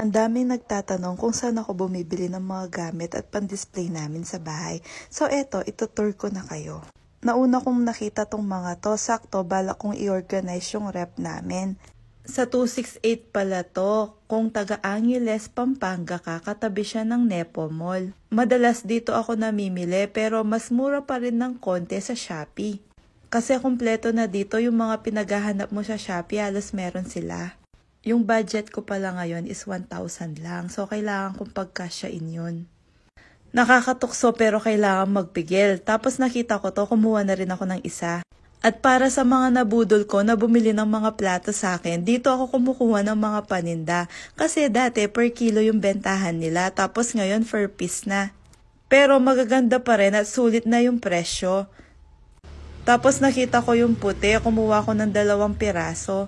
Ang daming nagtatanong kung saan ako bumibili ng mga gamit at pan-display namin sa bahay. So eto, itutour ko na kayo. Nauna kong nakita tong mga to, sakto balak kong i-organize yung rep namin. Sa 268 pala to, kung taga Angeles, Pampanga ka, katabi siya ng Nepo Mall. Madalas dito ako namimili pero mas mura pa rin ng konti sa Shopee. Kasi kumpleto na dito yung mga pinaghahanap mo sa Shopee, halos meron sila. Yung budget ko pala ngayon is 1,000 lang, so kailangan kong pagkasyain yun. Nakakatukso pero kailangan magpigil. Tapos nakita ko to, kumuha na rin ako ng isa. At para sa mga nabudol ko na bumili ng mga plato sa akin, dito ako kumukuha ng mga paninda. Kasi dati per kilo yung bentahan nila, tapos ngayon per piece na. Pero magaganda pa rin at sulit na yung presyo. Tapos nakita ko yung puti, kumuha ko ng 2 piraso.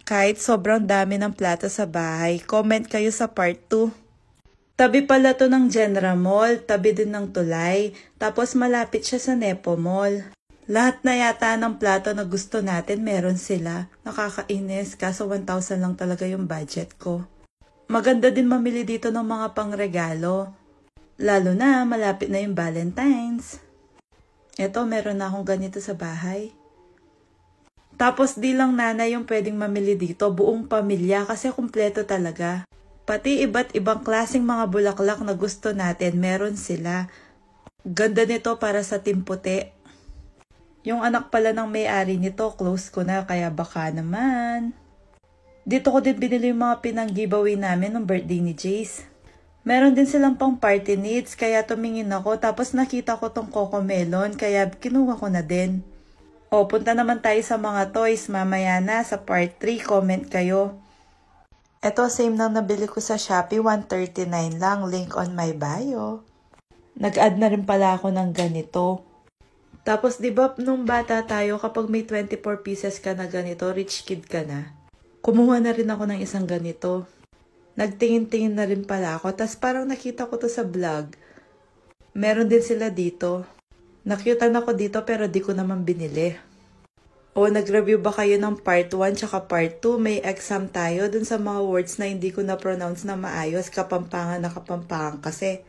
Kahit sobrang dami ng plato sa bahay, comment kayo sa part 2. Tabi pala to ng Genera Mall, tabi din ng Tulay, tapos malapit siya sa Nepo Mall. Lahat na yata ng plato na gusto natin meron sila. Nakakainis, kaso 1,000 lang talaga yung budget ko. Maganda din mamili dito ng mga pangregalo. Lalo na malapit na yung Valentine's. Eto, meron na akong ganito sa bahay. Tapos di lang nanay yung pwedeng mamili dito, buong pamilya kasi kumpleto talaga. Pati iba't ibang klaseng mga bulaklak na gusto natin, meron sila. Ganda nito para sa Team Puti. Yung anak pala ng may-ari nito, close ko na, kaya baka naman. Dito ko din binili yung mga pinang-giveaway namin ng birthday ni Jace. Meron din silang pang party needs, kaya tumingin ako, tapos nakita ko tong Coco Melon, kaya kinuha ko na din. O, punta naman tayo sa mga toys mamaya na sa part 3, comment kayo. Ito, same nang nabili ko sa Shopee, 139 lang, link on my bio. Nag-add na rin pala ako ng ganito. Tapos, di ba, nung bata tayo, kapag may 24 pieces ka na ganito, rich kid ka na. Kumuha na rin ako ng isang ganito. Nagtingin-tingin na rin pala ako, tas parang nakita ko to sa vlog. Meron din sila dito. Nakyutan ako dito pero di ko naman binili. O, nag-review ba kayo ng part 1 tsaka part 2? May exam tayo dun sa mga words na hindi ko na-pronounce na maayos, kapampangan na kapampangan kasi.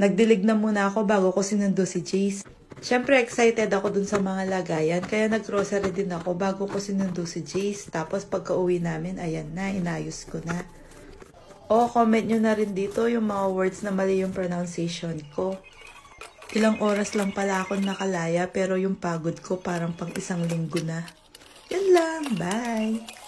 Nagdilig na muna ako bago ko sinundo si Jace. Siyempre excited ako dun sa mga lagayan, kaya nag-grocery din ako bago ko sinundo si Jace. Tapos pagka-uwi namin, ayan na, inayos ko na. O, comment nyo na rin dito yung mga words na mali yung pronunciation ko. Ilang oras lang pala ako nakalaya pero yung pagod ko parang pang 1 linggo na. Yun lang, bye!